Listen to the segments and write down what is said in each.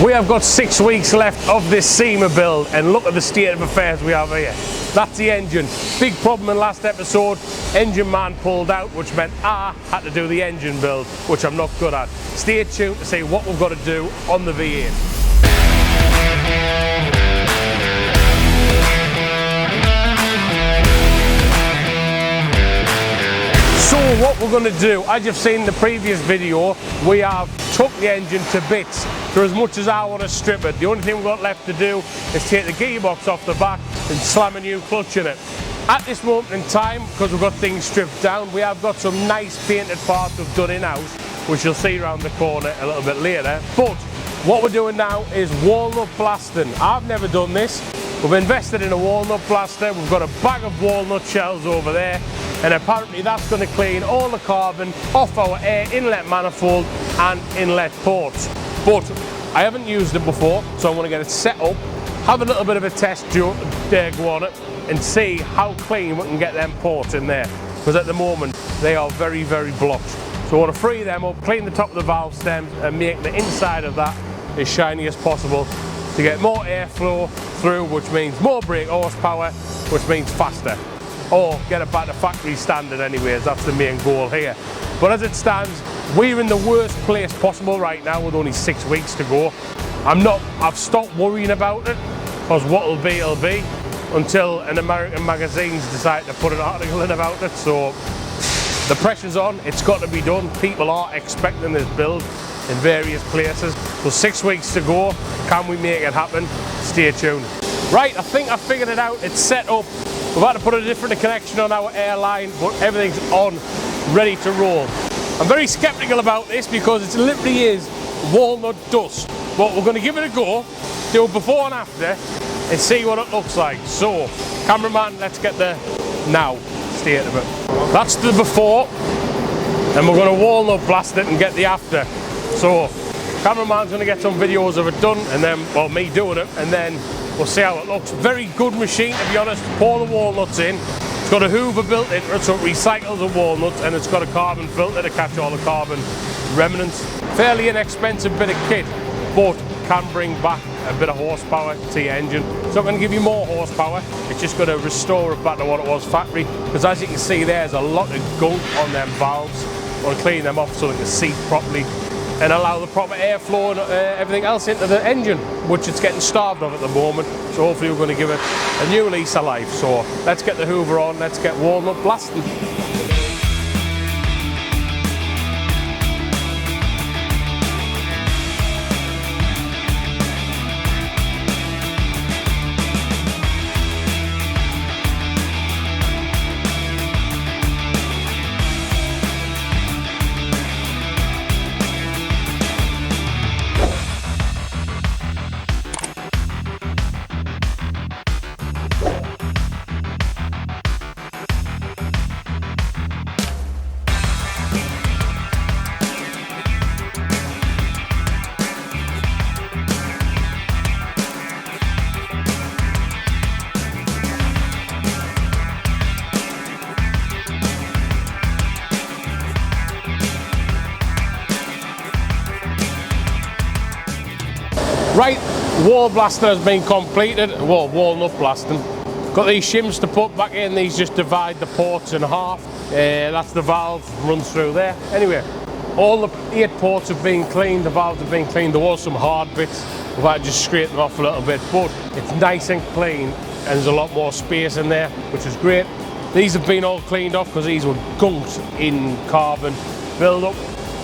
We have got 6 weeks left of this Sema build, and look at the state of affairs we have here. That's the engine. Big problem in last episode, engine man pulled out, which meant I had to do the engine build, which I'm not good at. Stay tuned to see what we've got to do on the V8. So what we're going to do, as you've seen in the previous video, we have took the engine to bits for as much as I want to strip it. The only thing we've got left to do is take the gearbox off the back and slam a new clutch in it. At this moment in time, because we've got things stripped down, we have got some nice painted parts we've done in-house, which you'll see around the corner a little bit later. But what we're doing now is walnut blasting. I've never done this. We've invested in a walnut blaster. We've got a bag of walnut shells over there, and apparently that's going to clean all the carbon off our air inlet manifold and inlet ports. But I haven't used it before, so I'm going to get it set up, have a little bit of a test go on it, and see how clean we can get them ports in there, because at the moment they are very, very blocked. So I want to free them up, clean the top of the valve stems, and make the inside of that as shiny as possible to get more airflow through, which means more brake horsepower, which means faster. Or get it back to factory standard anyways, that's the main goal here. But as it stands, we're in the worst place possible right now with only 6 weeks to go. I've stopped worrying about it, because what'll be, it'll be, until an American magazines decide to put an article in about it. So the pressure's on, it's got to be done. People are expecting this build in various places. So 6 weeks to go, can we make it happen? Stay tuned. Right, I think I figured it out, it's set up. We've had to put a different connection on our airline, but everything's on, ready to roll. I'm very skeptical about this because it literally is walnut dust. But we're going to give it a go, do a before and after, and see what it looks like. So, cameraman, let's get the now state of it. That's the before, and we're going to walnut blast it and get the after. So, cameraman's going to get some videos of it done, and then, well, me doing it, and then we'll see how it looks. Very good machine, to be honest. Pour the walnuts in. It's got a hoover built into it, so it recycles the walnuts, and it's got a carbon filter to catch all the carbon remnants. Fairly inexpensive bit of kit, but can bring back a bit of horsepower to your engine. It's not going to give you more horsepower, it's just going to restore it back to what it was factory, because as you can see there's a lot of gunk on them valves. I want to clean them off so they can seat properly and allow the proper airflow and everything else into the engine, which it's getting starved of at the moment. So hopefully we're going to give it a new lease of life. So let's get the hoover on, let's get walnut blasting. Right, wall blasting has been completed. Well, walnut blasting. Got these shims to put back in. These just divide the ports in half. That's the valve, runs through there. Anyway, all the 8 ports have been cleaned, the valves have been cleaned. There was some hard bits. We've had to just straighten them off a little bit, but it's nice and clean, and there's a lot more space in there, which is great. These have been all cleaned off because these were gunked in carbon build-up.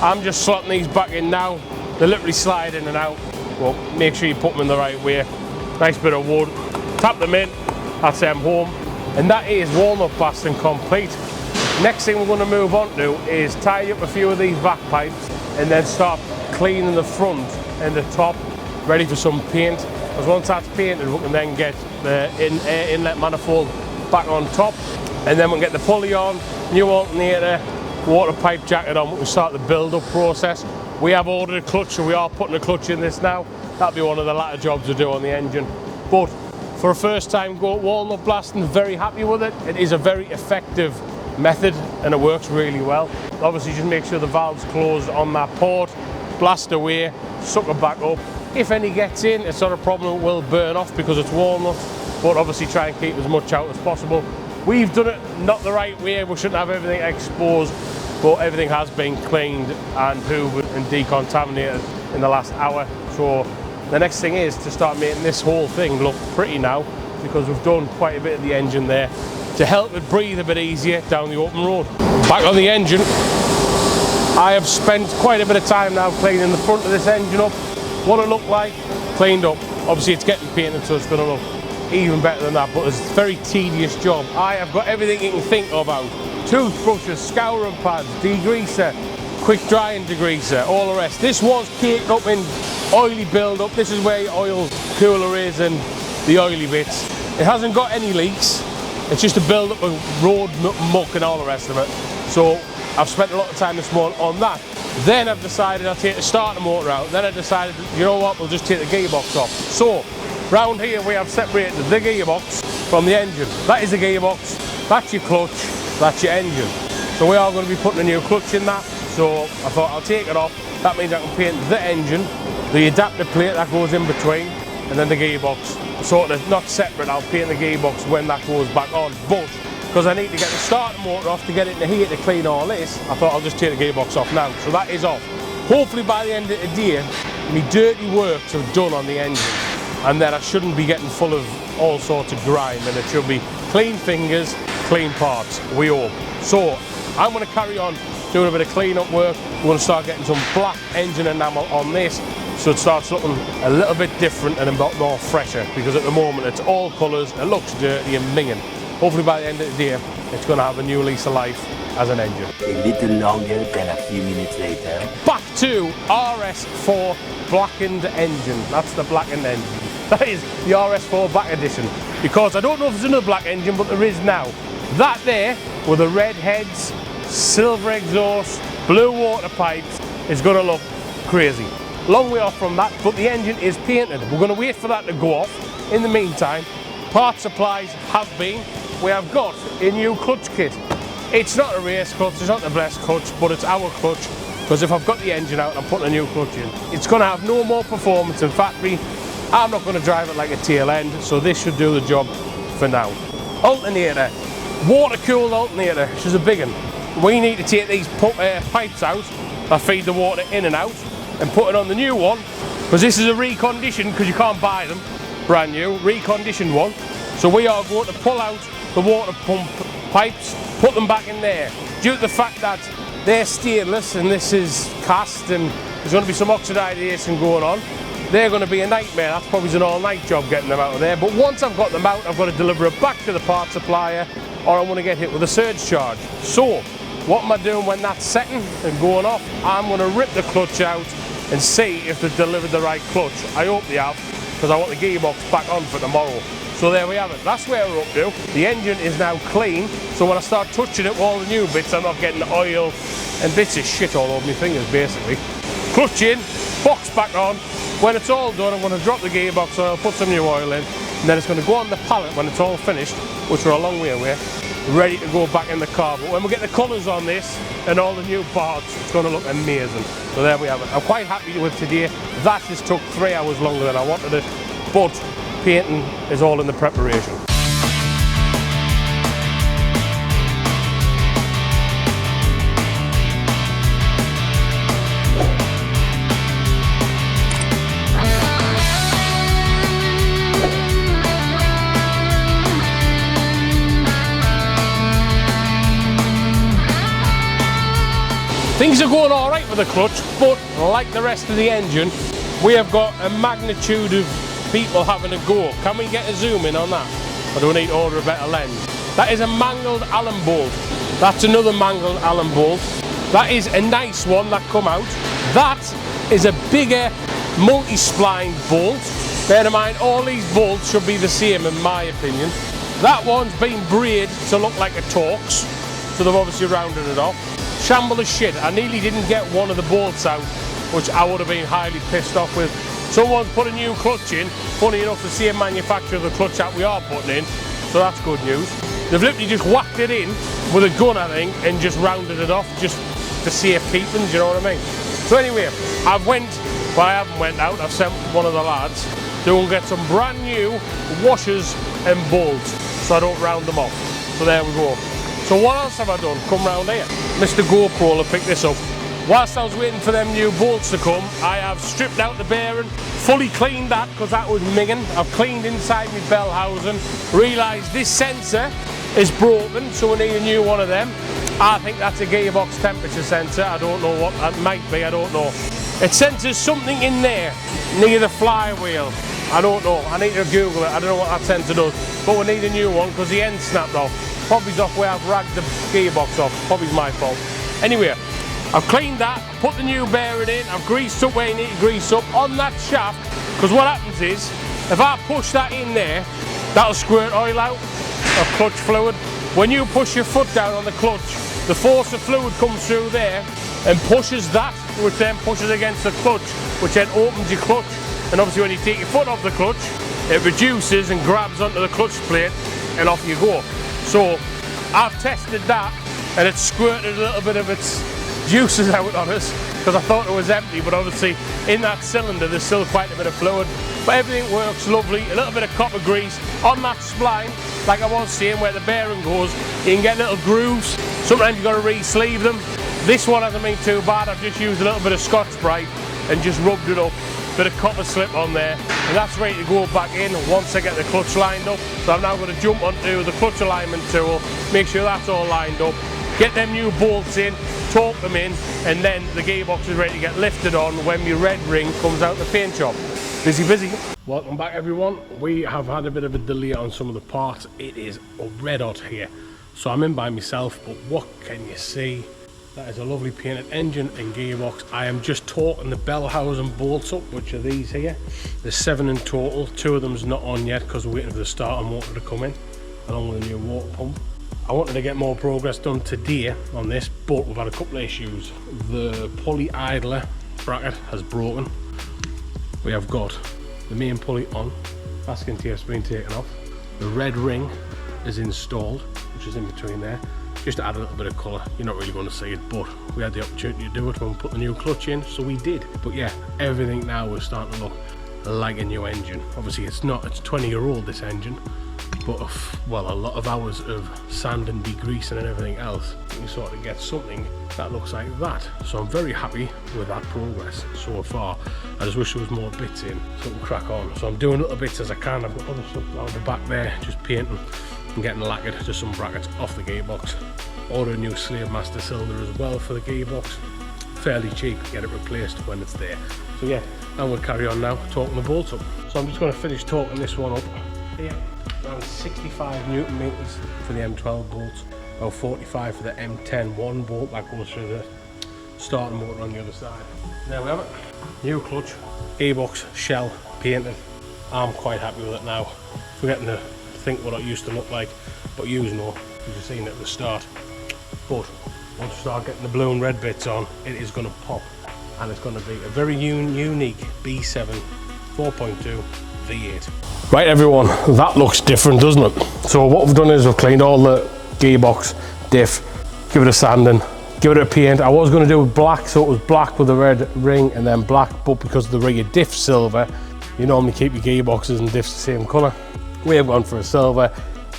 I'm just slotting these back in now. They literally slide in and out. Well, make sure you put them in the right way. Nice bit of wood. Tap them in. That's them home. And that is walnut blasting complete. Next thing we're going to move on to is tie up a few of these vac pipes and then start cleaning the front and the top, ready for some paint. Because once that's painted, we can then get the air inlet manifold back on top, and then we can get the pulley on, new alternator, water pipe jacket on. We can start the build-up process. We have ordered a clutch, so we are putting a clutch in this now. That'll be one of the latter jobs we do on the engine. But for a first time go walnut blasting, very happy with it. It is a very effective method and it works really well. Obviously just make sure the valve's closed on that port, blast away, suck it back up, If any gets in, it's not a problem, it will burn off because it's walnut, but obviously try and keep as much out as possible. We've done it not the right way, we shouldn't have everything exposed, but everything has been cleaned and hoovered and decontaminated in the last hour. So the next thing is to start making this whole thing look pretty now, because we've done quite a bit of the engine there to help it breathe a bit easier down the open road. Back on the engine, I have spent quite a bit of time now cleaning the front of this engine up. What it looked like, cleaned up. Obviously it's getting painted, so it's going to look even better than that, but it's a very tedious job. I have got everything you can think of out. Toothbrushes, scouring pads, degreaser, quick drying degreaser, all the rest. This was caked up in oily build-up. This is where your oil cooler is and the oily bits. It hasn't got any leaks. It's just a build-up of road muck and all the rest of it. So I've spent a lot of time this morning on that. Then I've decided I'll take the starter motor out. Then I decided, you know what, we'll just take the gearbox off. So round here we have separated the gearbox from the engine. That is the gearbox, that's your clutch, that's your engine. So we are going to be putting a new clutch in that. So I thought I'll take it off. That means I can paint the engine, the adapter plate that goes in between, and then the gearbox. Sort of not separate, I'll paint the gearbox when that goes back on. But because I need to get the starter motor off to get it into here to clean all this, I thought I'll just take the gearbox off now. So that is off. Hopefully by the end of the day, my dirty works are done on the engine, and then I shouldn't be getting full of all sorts of grime, and it should be clean fingers, clean parts, we hope. So I'm going to carry on doing a bit of clean up work. We're going to start getting some black engine enamel on this, so it starts looking a little bit different and a bit more fresher, because at the moment it's all colours, it looks dirty and minging. Hopefully by the end of the day it's going to have a new lease of life as an engine. A little longer than a few minutes later. Back to RS4 blackened engine. That's the blackened engine. That is the RS4 Black Edition, because I don't know if there's another black engine, but there is now. That there with the red heads, silver exhaust, blue water pipes is going to look crazy. Long way off from that, but the engine is painted. We're going to wait for that to go off. In the meantime, part supplies have been. We have got a new clutch kit. It's not a race clutch, it's not the best clutch, but it's our clutch, because if I've got the engine out and I'm putting a new clutch in, it's going to have no more performance in factory. I'm not going to drive it like a tail end, so this should do the job for now. Alternator, water-cooled alternator, which is a big one. We need to take these pipes out that feed the water in and out and put it on the new one, because this is a reconditioned, because you can't buy them brand new, reconditioned one. So we are going to pull out the water pump pipes, put them back in there. Due to the fact that they're stainless and this is cast and there's going to be some oxidization going on, they're going to be a nightmare. That's probably an all-night job getting them out of there. But once I've got them out, I've got to deliver it back to the part supplier, or I'm going to get hit with a surge charge. So what am I doing when that's setting and going off? I'm going to rip the clutch out and see if they've delivered the right clutch. I hope they have, because I want the gearbox back on for tomorrow. So there we have it, that's where we're up to. The engine is now clean, so when I start touching it with all the new bits, I'm not getting oil and bits of shit all over my fingers, basically. Clutch in, box back on. When it's all done, I'm going to drop the gearbox oil, put some new oil in, and then it's going to go on the pallet when it's all finished, which we're a long way away, ready to go back in the car. But when we get the colours on this and all the new parts, it's going to look amazing. So there we have it. I'm quite happy with today. That just took 3 hours longer than I wanted it, but painting is all in the preparation. Things are going all right with the clutch, but like the rest of the engine, we have got a magnitude of people having a go. Can we get a zoom in on that? Or do we need to order a better lens? That is a mangled Allen bolt. That's another mangled Allen bolt. That is a nice one that come out. That is a bigger multi-spline bolt. Bear in mind, all these bolts should be the same in my opinion. That one's been braided to look like a Torx, so they've obviously rounded it off. Shamble as shit. I nearly didn't get one of the bolts out, which I would have been highly pissed off with. Someone's put a new clutch in, funny enough the same manufacturer of the clutch that we are putting in, so that's good news. They've literally just whacked it in with a gun, I think, and just rounded it off just for safe keeping, do you know what I mean? So anyway, I've went but I haven't went out. I've sent one of the lads to go and get some brand new washers and bolts so I don't round them off. So there we go. So what else have I done? Come round here. Mr. GoPro picked this up. Whilst I was waiting for them new bolts to come, I have stripped out the bearing, fully cleaned that because that was minging. I've cleaned inside my bell housing, realised this sensor is broken, so we need a new one of them. I think that's a gearbox temperature sensor. I don't know what that might be, I don't know. It senses something in there near the flywheel. I don't know, I need to Google it. I don't know what that sensor does, but we need a new one because the end snapped off. Probably off where I've ragged the gearbox off, probably my fault. Anyway, I've cleaned that, put the new bearing in, I've greased up where you need to grease up on that shaft, because what happens is, if I push that in there, that'll squirt oil out, or clutch fluid. When you push your foot down on the clutch, the force of fluid comes through there and pushes that, which then pushes against the clutch, which then opens your clutch. And obviously when you take your foot off the clutch, it reduces and grabs onto the clutch plate and off you go. So I've tested that and it squirted a little bit of its juices out on us because I thought it was empty, but obviously in that cylinder there's still quite a bit of fluid. But everything works lovely. A little bit of copper grease on that spline, like I was saying, where the bearing goes, you can get little grooves. Sometimes you've got to re-sleeve them. This one hasn't been too bad. I've just used a little bit of Scotch-Brite and just rubbed it up. Bit of copper slip on there, and that's ready to go back in once I get the clutch lined up. So I'm now going to jump onto the clutch alignment tool, make sure that's all lined up, get them new bolts in, torque them in, and then the gearbox is ready to get lifted on when my red ring comes out the paint shop. Busy, busy. Welcome back everyone. We have had a bit of a delay on some of the parts. It is red hot here, so I'm in by myself, but what can you see? That is a lovely painted engine and gearbox. I am just torquing the bell housing bolts up, which are these here. There's 7 in total. 2 of them's not on yet because we're waiting for the starter motor to come in, along with a new water pump. I wanted to get more progress done today on this, but we've had a couple of issues. The pulley idler bracket has broken. We have got the main pulley on, basking tape's been taken off. The red ring is installed, which is in between there. Just to add a little bit of colour. You're not really going to see it, but we had the opportunity to do it when we put the new clutch in, so we did. But yeah, everything now is starting to look like a new engine. Obviously it's not, it's 20-year-old this engine, but well, a lot of hours of sand and degreasing and everything else, you sort of get something that looks like that. So I'm very happy with that progress so far. I just wish there was more bits in so we can crack on. So I'm doing little bits as I can. I've got other stuff out the back there, just painting and getting lacquered, just some brackets off the gearbox. Order a new Slave Master cylinder as well for the gearbox. Fairly cheap, get it replaced when it's there. So yeah, and we'll carry on now, torquing the bolts up. So I'm just going to finish torquing this one up here. Around 65 Newton meters for the M12 bolts, about 45 for the M10 one bolt that goes through the starter motor on the other side. There we have it. New clutch, gearbox, shell, painted. I'm quite happy with it now. Forgetting to think what it used to look like, but you know, because you've seen it at the start. But once we start getting the blue and red bits on, it is going to pop, and it's going to be a very unique B7 4.2 V8. Right everyone, that looks different, doesn't it? So what we've done is we've cleaned all the gearbox, diff, give it a sanding, give it a paint. I was going to do it black, so it was black with a red ring and then black, but because the ring of diff silver, you normally keep your gearboxes and diffs the same colour. We have gone for a silver,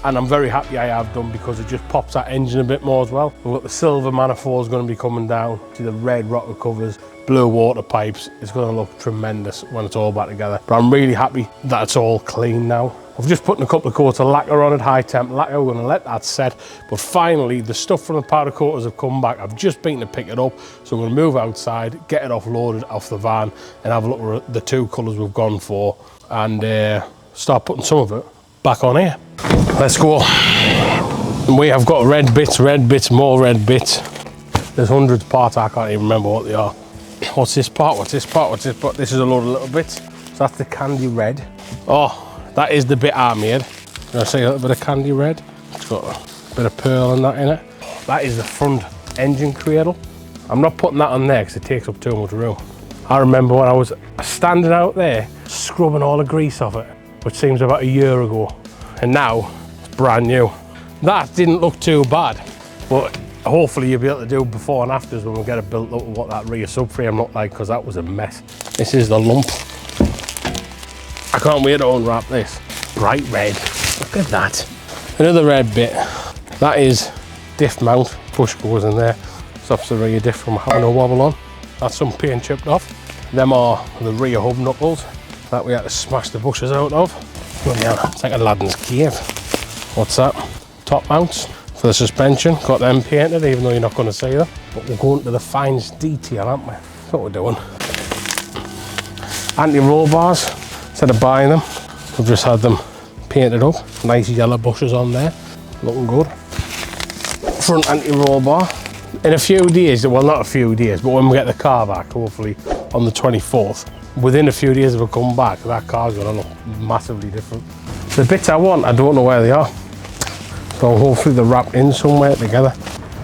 and I'm very happy I have done because it just pops that engine a bit more as well. We've got the silver manifold is going to be coming down to the red rocker covers, blue water pipes. It's going to look tremendous when it's all back together. But I'm really happy that it's all clean now. I've just put a couple of coats of lacquer on it, high temp lacquer. We're going to let that set. But finally, the stuff from the powder coaters have come back. I've just been to pick it up. So we're going to move outside, get it offloaded off the van, and have a look at the 2 colours we've gone for, and start putting some of it back on here. Let's go. We have got red bits, more red bits. There's hundreds of parts, I can't even remember what they are. What's this part? What's this part? What's this part? This is a load of little bits. So that's the candy red. Oh, that is the bit I made. Can I say a little bit of candy red? It's got a bit of pearl and that in it. That is the front engine cradle. I'm not putting that on there because it takes up too much room. I remember when I was standing out there scrubbing all the grease off it, which seems about a year ago, and now it's brand new. That didn't look too bad, but hopefully you'll be able to do before and afters when we get it built up what that rear subframe looked like, because that was a mess. This is the lump. I can't wait to unwrap this. Bright red. Look at that. Another red bit. That is diff mount. Push goes in there. Stops the rear diff from having a wobble on. That's some paint chipped off. Them are the rear hub knuckles that we had to smash the bushes out of. Bloody hell, it's like Aladdin's cave. What's that? Top mounts for the suspension. Got them painted, even though you're not going to see them. But we're going to the finest detail, aren't we? That's what we're doing. Anti-roll bars. Instead of buying them, we've just had them painted up. Nice yellow bushes on there. Looking good. Front anti-roll bar. In a few days, well not a few days, but when we get the car back, hopefully on the 24th, within a few days if we come back, that car's going to look massively different. The bits I want, I don't know where they are. So hopefully they're wrapped in somewhere together.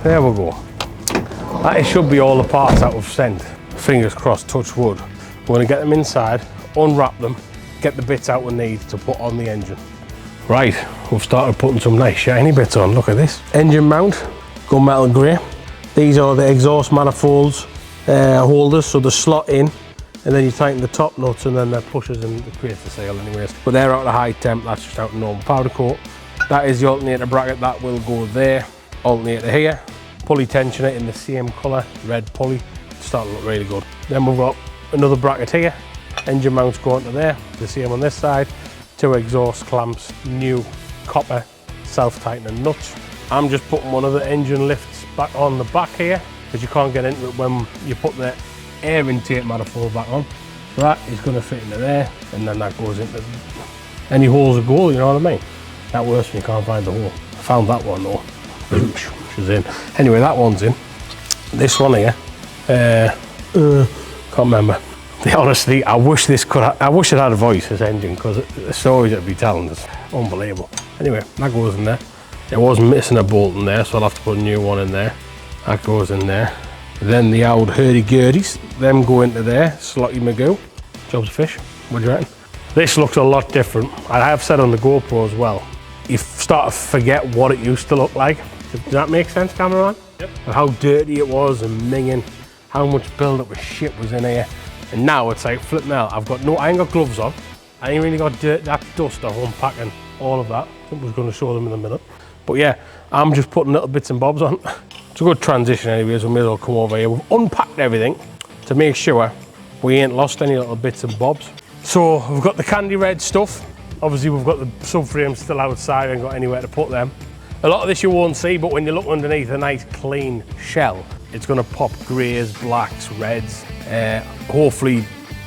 There we go. That should be all the parts that we've sent. Fingers crossed, touch wood. We're going to get them inside, unwrap them, get the bits out we need to put on the engine. Right, we've started putting some nice shiny bits on. Look at this. Engine mount, gunmetal grey. These are the exhaust manifolds holders, so they slot in, and then you tighten the top nuts, and then that pushes and creates the seal anyways. But they're out of high temp, that's just out of normal powder coat. That is the alternator bracket, that will go there. Alternator here, pulley tensioner in the same colour, red pulley. It's starting to look really good. Then we've got another bracket here. Engine mounts going to there, the same on this side. 2 exhaust clamps, new copper self-tightening nuts. I'm just putting one of the engine lifts back on the back here, because you can't get into it when you put the air intake manifold back on. So that is going to fit into there, and then that goes into any holes a go, you know what I mean? That works when you can't find the hole. I found that one though, which is in. Anyway, that one's in. This one here, can't remember. Honestly, I wish it had a voice, this engine, because the stories it'd be telling is unbelievable. Anyway, that goes in there. It was missing a bolt in there, so I'll have to put a new one in there. That goes in there. Then the old hurdy-gurdies, them go into there. Slotty Magoo, job's a fish. What do you reckon? This looks a lot different. I have said on the GoPro as well, you start to forget what it used to look like. Does that make sense, cameraman? Yep. And how dirty it was and minging, how much build-up of shit was in here. And now it's like, flip now, I ain't got gloves on. I ain't really got that dust of unpacking all of that. I was going to show them in a minute. But yeah, I'm just putting little bits and bobs on. It's a good transition anyways, we may as well come over here. We've unpacked everything to make sure we ain't lost any little bits and bobs. So we've got the candy red stuff. Obviously we've got the subframes still outside and got anywhere to put them. A lot of this you won't see, but when you look underneath a nice clean shell, it's going to pop greys, blacks, reds. Hopefully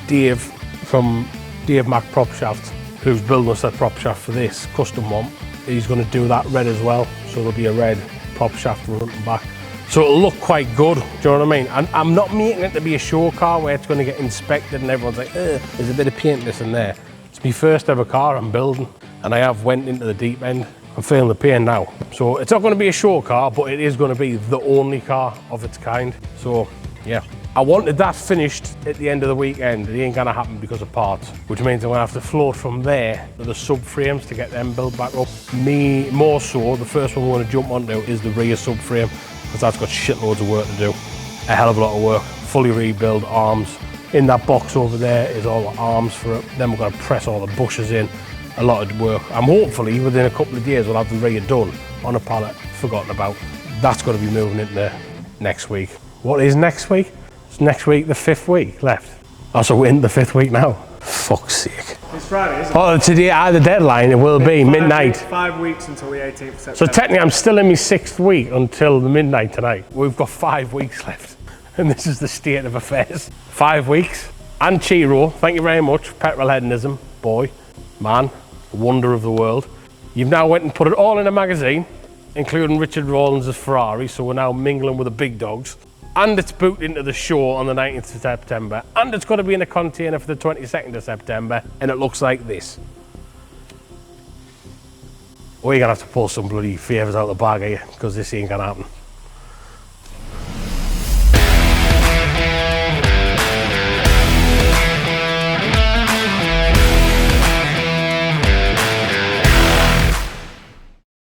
Dave from Dave Mac Prop Shaft, who's building us that prop shaft for this custom one, he's going to do that red as well. So there'll be a red prop shaft front and back. So it'll look quite good, do you know what I mean? And I'm not making it to be a show car where it's going to get inspected and everyone's like, there's a bit of paint this and there. It's my first ever car I'm building, and I have went into the deep end. I'm feeling the pain now. So it's not going to be a show car, but it is going to be the only car of its kind. So yeah, I wanted that finished at the end of the weekend. It ain't going to happen because of parts, which means I'm going to have to float from there to the subframes to get them built back up. More so, the first one we're going to jump onto is the rear subframe, because that's got shitloads of work to do. A hell of a lot of work. Fully rebuild arms. In that box over there is all the arms for it. Then we're going to press all the bushes in. A lot of work. I'm hopefully within a couple of days we'll have the rear done on a pallet, forgotten about. That's going to be moving into next week. What is next week? It's next week, the 5th week left. Oh, so we're in the 5th week now. Fuck's sake. It's Friday, isn't it? Oh, today, the deadline, it will be midnight. 5 weeks until the 18th of September. So technically I'm still in my 6th week until the midnight tonight. We've got 5 weeks left. And this is the state of affairs. 5 weeks. And Chiro, thank you very much. Petrol hedonism, boy, man, wonder of the world. You've now went and put it all in a magazine, including Richard Rawlins' Ferrari, so we're now mingling with the big dogs. And it's booked into the show on the 19th of September, and it's got to be in a container for the 22nd of September, and it looks like this. We're gonna have to pull some bloody favours out of the bag here, because this ain't gonna happen.